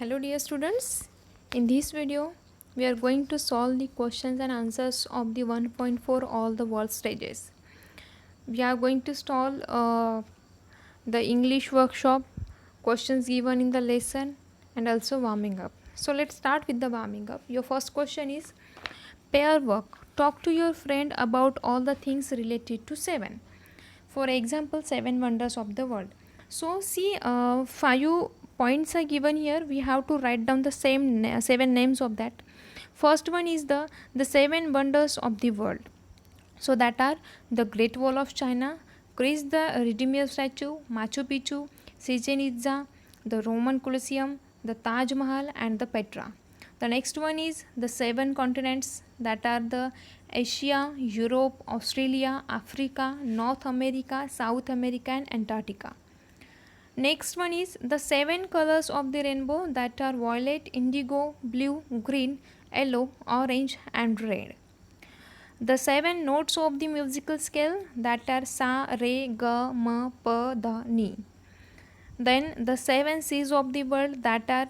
Hello dear students, in this video we are going to solve the questions and answers of the 1.4 all the world stages. We are going to solve the English workshop, questions given in the lesson and also warming up. So let's start with the warming up. Your first question is pair work. Talk to your friend about all the things related to 7. For example, 7 wonders of the world. So see, 5 points are given here. We have to write down the 7 names of that. First one is the 7 wonders of the world. So that are the Great Wall of China, Greece the Redeemer statue, Machu Picchu, Chichen Itza, the Roman Colosseum, the Taj Mahal and the Petra. The next one is the 7 continents, that are the Asia, Europe, Australia, Africa, North America, South America and Antarctica. Next one is the 7 colors of the rainbow, that are violet, indigo, blue, green, yellow, orange and red. The 7 notes of the musical scale, that are sa, re, ga, ma, pa, da, ni. Then the 7 seas of the world, that are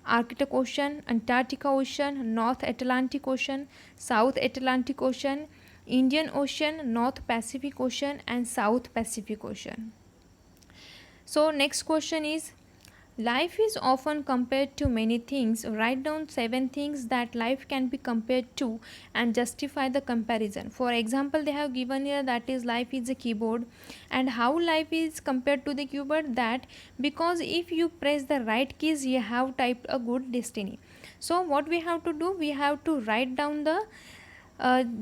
Arctic Ocean, Antarctic Ocean, North Atlantic Ocean, South Atlantic Ocean, Indian Ocean, North Pacific Ocean and South Pacific Ocean. So next question is, life is often compared to many things. Write down 7 things that life can be compared to and justify the comparison. For example, they have given here that is life is a keyboard, and how life is compared to the keyboard, that because if you press the right keys you have typed a good destiny. So what we have to do, we have to write down the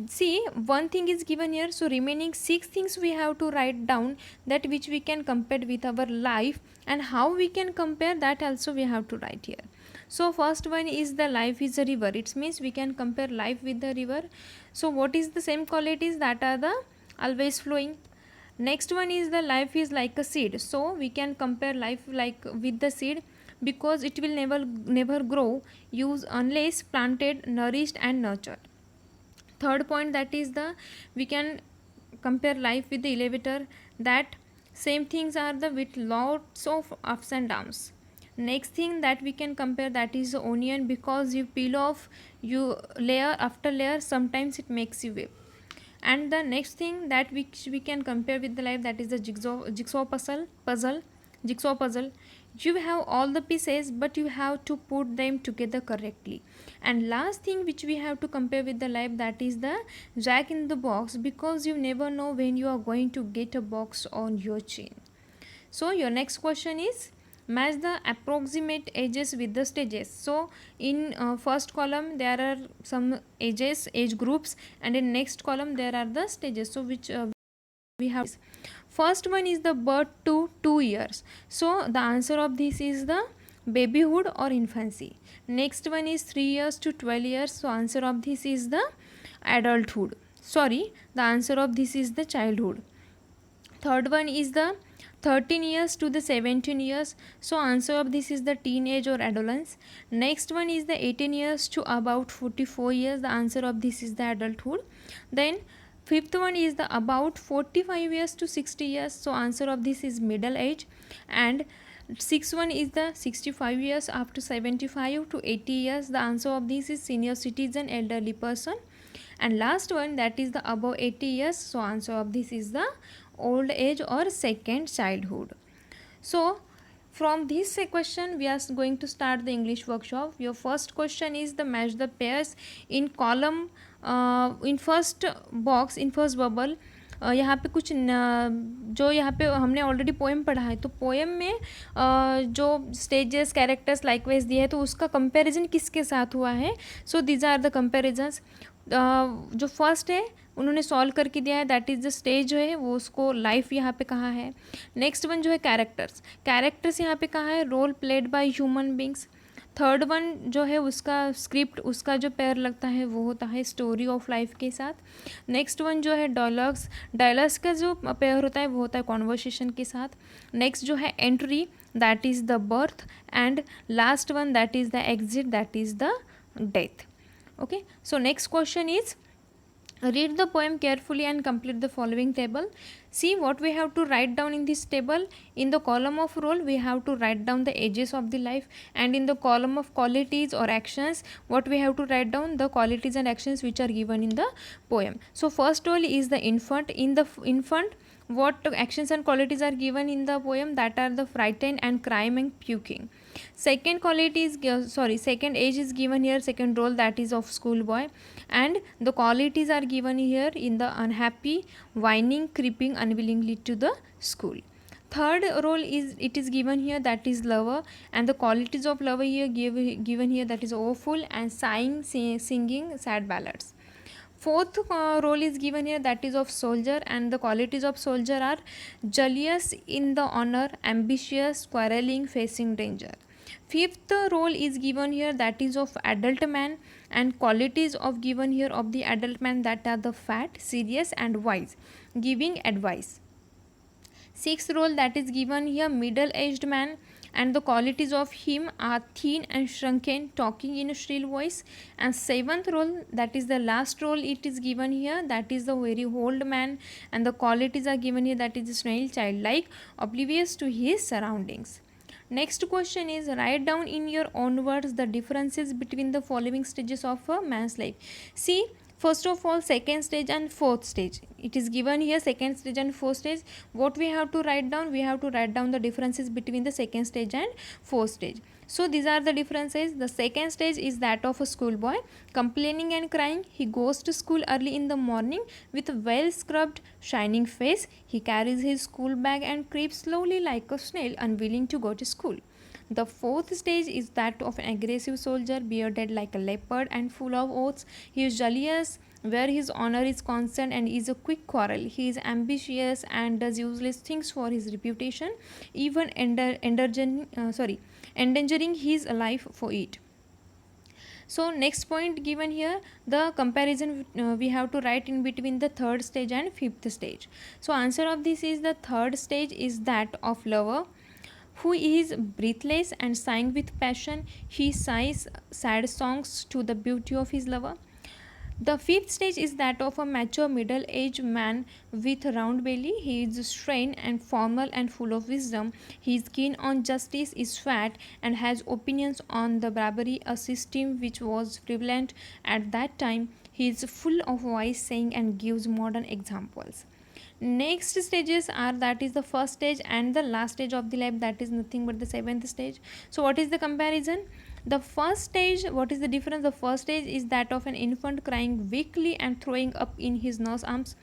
see, one thing is given here, so remaining 6 things we have to write down, that which we can compare with our life, and how we can compare that also we have to write here. So first one is the life is a river. It means we can compare life with the river. So what is the same qualities, that are the always flowing. Next one is the life is like a seed. So we can compare life like with the seed, because it will never grow use unless planted, nourished and nurtured. Third point, that is the we can compare life with the elevator, that same things are the with lots of ups and downs. Next thing that we can compare, that is the onion, because you peel off you layer after layer, sometimes it makes you web. And the next thing that we can compare with the life, that is the jigsaw puzzle. You have all the pieces, but you have to put them together correctly. And last thing which we have to compare with the life, that is the jack in the box, because you never know when you are going to get a box on your chain. So your next question is, match the approximate ages with the stages. So in first column there are some age groups, and in next column there are the stages. So which we have, first one is the birth to 2 years. So the answer of this is the babyhood or infancy. Next one is 3 years to 12 years. So answer of this is the adulthood. Sorry, the answer of this is the childhood. Third one is the 13 years to the 17 years. So answer of this is the teenage or adolescence. Next one is the 18 years to about 44 years. The answer of this is the adulthood. Then fifth one is the about 45 years to 60 years. So answer of this is middle age. And sixth one is the 65 years after 75 to 80 years. The answer of this is senior citizen, elderly person. And last one, that is the above 80 years. So answer of this is the old age or second childhood. So from this question we are going to start the English workshop. Your first question is the match the pairs in column, in first box, in first bubble. यहाँ पे कुछ जो यहाँ पे हमने already poem पढ़ा है, तो पोएम में जो स्टेजेस, कैरेक्टर्स लाइकवाइज दिए है, तो उसका कंपैरिजन किसके साथ हुआ है. So these are the comparisons. जो फर्स्ट है उन्होंने सॉल्व करके दिया है, दैट इज़ द स्टेज जो है वो उसको लाइफ यहाँ पे कहा है. नेक्स्ट वन जो है कैरेक्टर्स यहाँ पे कहा है role played by human beings. Third one जो है उसका स्क्रिप्ट, उसका जो पेयर लगता है वो होता है स्टोरी ऑफ लाइफ के साथ. नेक्स्ट वन जो है डायलॉग्स का जो पेयर होता है वो होता है कॉन्वर्सेशन के साथ. नेक्स्ट जो है entry, that is the birth. And last one that is the exit, that is the death. Okay, so next question is, Read the poem carefully and complete the following table. See what we have to write down in this table. In the column of role we have to write down the ages of the life, and in the column of qualities or actions what we have to write down the qualities and actions which are given in the poem. So first role is the infant. In the infant, what actions and qualities are given in the poem? That are the frightened and crying and puking. Second quality is second age is given here, second role, that is of schoolboy, and the qualities are given here in the unhappy, whining, creeping unwillingly to the school. Third role is, it is given here, that is lover, and the qualities of lover here given here, that is awful and sighing, singing sad ballads. Fourth role is given here, that is of soldier, and the qualities of soldier are jealous in the honor, ambitious, quarreling, facing danger. Fifth role is given here, that is of adult man, and qualities of given here of the adult man, that are the fat, serious and wise, giving advice. Sixth role, that is given here, middle aged man, and the qualities of him are thin and shrunken, talking in a shrill voice. And seventh role, that is the last role, it is given here, that is the very old man, and the qualities are given here, that is snail, childlike, oblivious to his surroundings. Next question is, write down in your own words the differences between the following stages of a man's life. See, first of all, second stage and fourth stage. It is given here, second stage and fourth stage. What we have to write down? We have to write down the differences between the second stage and fourth stage. So these are the differences. The second stage is that of a schoolboy, complaining and crying. He goes to school early in the morning with a well scrubbed, shining face. He carries his school bag and creeps slowly like a snail, unwilling to go to school. The fourth stage is that of an aggressive soldier, bearded like a leopard and full of oaths. He is jealous where his honor is concerned and is a quick quarrel. He is ambitious and does useless things for his reputation, even endangering his life for it. So next point given here, the comparison we have to write in between the third stage and fifth stage. So answer of this is, the third stage is that of lover, who is breathless and sighing with passion. He sighs sad songs to the beauty of his lover. The fifth stage is that of a mature middle-aged man with a round belly. He is strained and formal and full of wisdom. He is keen on justice, is fat, and has opinions on the bribery, a system which was prevalent at that time. He is full of wise saying and gives modern examples. Next stages are, that is the first stage and the last stage of the life, that is nothing but the seventh stage. So what is the comparison? The first stage, what is the difference? The first stage is that of an infant crying weakly and throwing up in his nurse arms.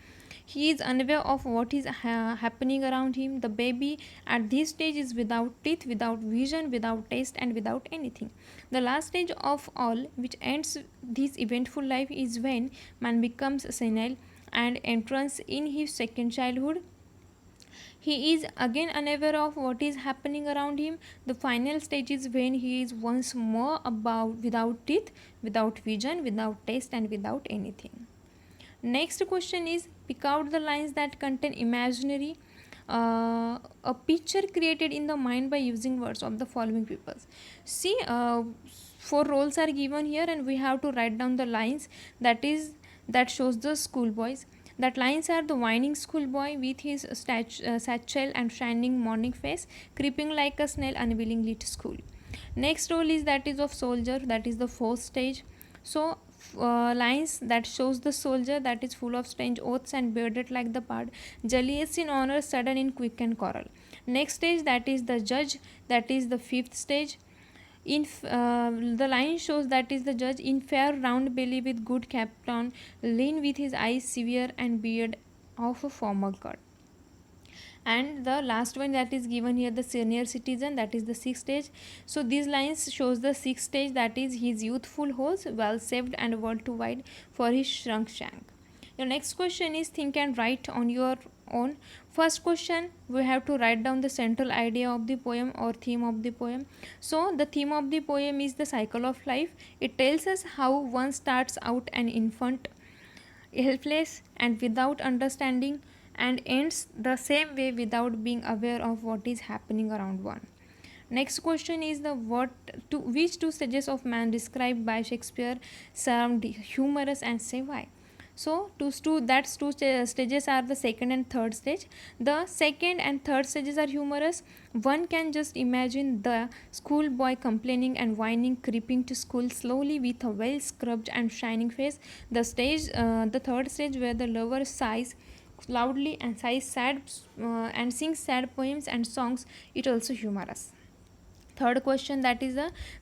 He is unaware of what is happening around him. The baby at this stage is without teeth, without vision, without taste, and without anything. The last stage of all, which ends this eventful life, is when man becomes senile and entrance in his second childhood. He is again unaware of what is happening around him. The final stage is when he is once more about without teeth, without vision, without taste, and without anything. Next question is, pick out the lines that contain imaginary a picture created in the mind by using words of the following people. See, four roles are given here and we have to write down the lines, that shows the schoolboys. That lines are, the whining schoolboy with his satchel and shining morning face, creeping like a snail unwillingly to school. Next role is, that is of soldier, that is the fourth stage. So lines that shows the soldier, that is full of strange oaths and bearded like the pard, jealous in honor, sudden in quick and quarrel. Next stage, that is the judge, that is the fifth stage. The line shows, that is the judge, in fair round belly with good cap on, lean with his eyes severe and beard of a formal cut. And the last one that is given here, the senior citizen, that is the sixth stage. So these lines shows the sixth stage, that is his youthful horse, well saved and world too wide for his shrunk shank. Your next question is, think and write on your own. First question, we have to write down the central idea of the poem or theme of the poem. So the theme of the poem is the cycle of life. It tells us how one starts out an infant, helpless and without understanding, and ends the same way without being aware of what is happening around one. Next question is, which two stages of man described by Shakespeare sound humorous and say why. So two stages are the second and third stage. The second and third stages are humorous. One can just imagine the schoolboy complaining and whining, creeping to school slowly with a well scrubbed and shining face. The third stage where the lover sighs loudly and and sings sad poems and songs. It also humorous. Third question, that is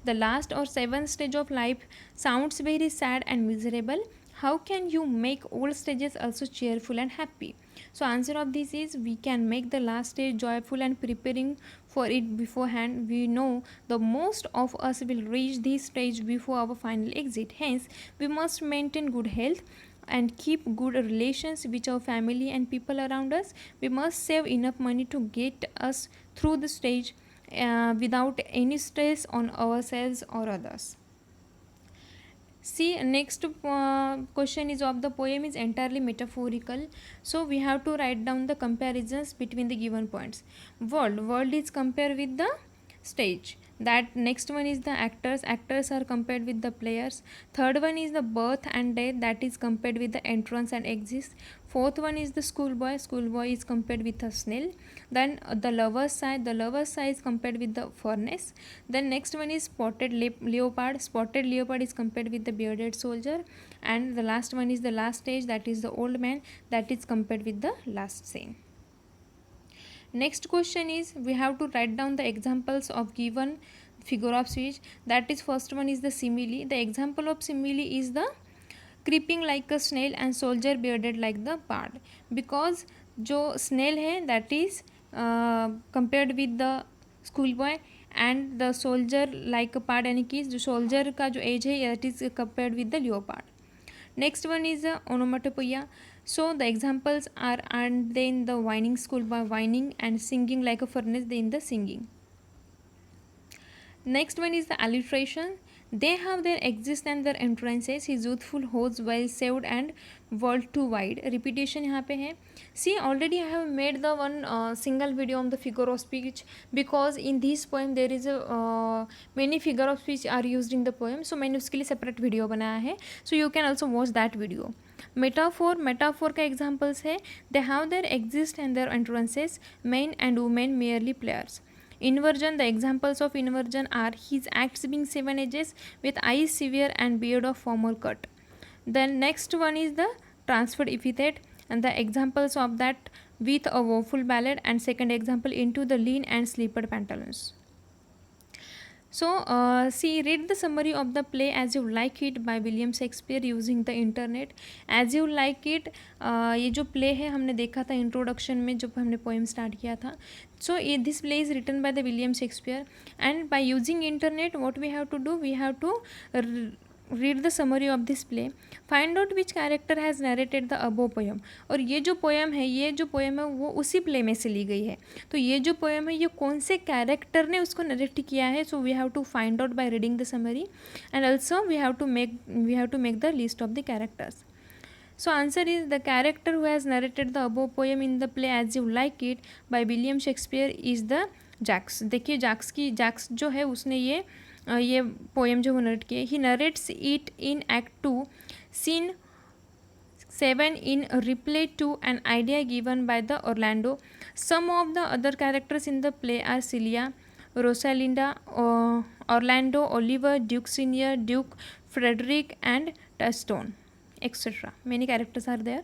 the last or seventh stage of life sounds very sad and miserable. How can you make all stages also cheerful and happy? So answer of this is, we can make the last stage joyful and preparing for it beforehand. We know the most of us will reach this stage before our final exit. Hence, we must maintain good health and keep good relations with our family and people around us. We must save enough money to get us through the stage without any stress on ourselves or others. See, next question is of the poem is entirely metaphorical. So we have to write down the comparisons between the given points. World is compared with the stage. That next one is the actors are compared with the players. Third one is the birth and death, that is compared with the entrance and exit. Fourth one is the schoolboy is compared with a snail. Then the lover's side is compared with the furnace. Then next one is spotted leopard is compared with the bearded soldier. And the last one is the last stage, that is the old man, that is compared with the last scene. Next question is, we have to write down the examples of given figure of speech. That is, first one is the simile. The example of simile is the creeping like a snail and soldier bearded like the bard. Because जो snail है, that is compared with the schoolboy, and the soldier like a pard, यानी कि जो soldier का जो age है, that is compared with the leopard. Next one is onomatopoeia. So the examples are, and then the whining schoolboy whining and singing like a furnace, then the singing. Next one is the alliteration. They have their exist and their entrances. His youthful hose well saved and world too wide. Repetition यहाँ पे है. See, already I have made the one single video on the figure of speech, because in this poem there is a many figure of speech are used in the poem. So मैंने उसके लिए separate video बनाया है. So you can also watch that video. Metaphor का examples है, they have their exits and their entrances, men and women merely players. Inversion, the examples of inversion are his acts being 7 edges with eyes severe and beard of formal cut. Then next one is the transferred epithet, and the examples of that with a woeful ballad, and second example into the lean and slippered pantaloons. So see, read the summary of the play As You Like It by William Shakespeare using the internet. As You Like It ये जो play है हमने देखा था introduction में जब हमने poem start किया था. So this play is written by the William Shakespeare, and by using internet what we have to do, we have to read the summary of this play, find out which character has narrated the above poem. और ये जो poem है वो उसी play में से ली गई है. तो ये जो पोएम है ये कौन से कैरेक्टर ने उसको नरेट किया है, so we have to find out by reading the summary, and also we have to make the list of the characters. So answer is, the character who has narrated the above poem in the play As You Like It by William Shakespeare is the Jaques. देखिए Jaques जो है उसने ये poem जो narrate किए, he narrates it in act 2 scene 7 in reply to an idea given by the Orlando. Some of the other characters in the play are Celia, Rosalinda, Orlando, Oliver, Duke Senior, Duke, Frederick and Touchstone, etc. Many characters are there.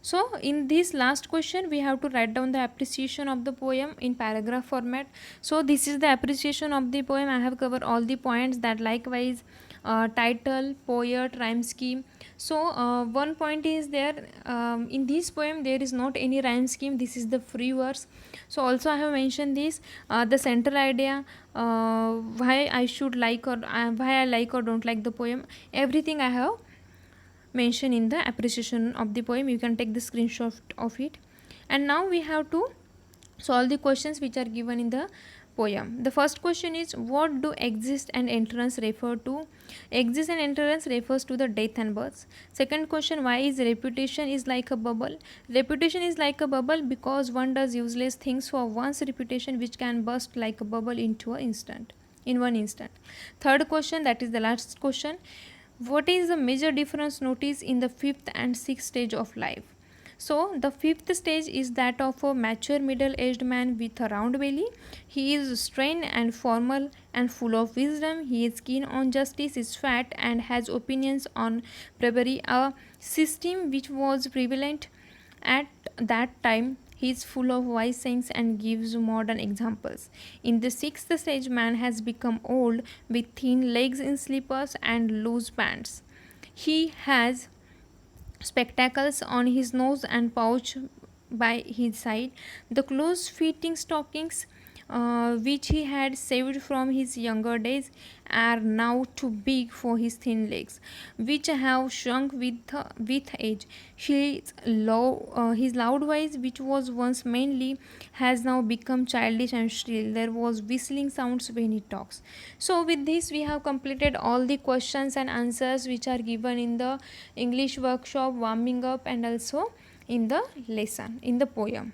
So in this last question we have to write down the appreciation of the poem in paragraph format. So this is the appreciation of the poem. I have covered all the points, that likewise title, poet, rhyme scheme. So one point is there, in this poem there is not any rhyme scheme, this is the free verse. So also I have mentioned this, the central idea, why I should like or why I like or don't like the poem, everything I have mention in the appreciation of the poem. You can take the screenshot of it. And now we have to solve the questions which are given in the poem. The first question is, what do exist and entrance refer to? Exist and entrance refers to the death and birth. Second question, why is reputation is like a bubble? Reputation is like a bubble because one does useless things for one's reputation which can burst like a bubble in one instant. Third question, that is the last question, What is the major difference noticed in the fifth and sixth stage of life? So, the fifth stage is that of a mature middle aged man with a round belly. He is strained and formal and full of wisdom. He is keen on justice, is fat, and has opinions on bribery, a system which was prevalent at that time. He is full of wise sayings and gives modern examples. In the sixth stage, man has become old with thin legs in slippers and loose pants. He has spectacles on his nose and pouch by his side. The close fitting stockings, which he had saved from his younger days, are now too big for his thin legs, which have shrunk with age. His loud voice, which was once mainly, has now become childish and shrill. There was whistling sounds when he talks. So, with this, we have completed all the questions and answers which are given in the English workshop, warming up, and also in the lesson, in the poem.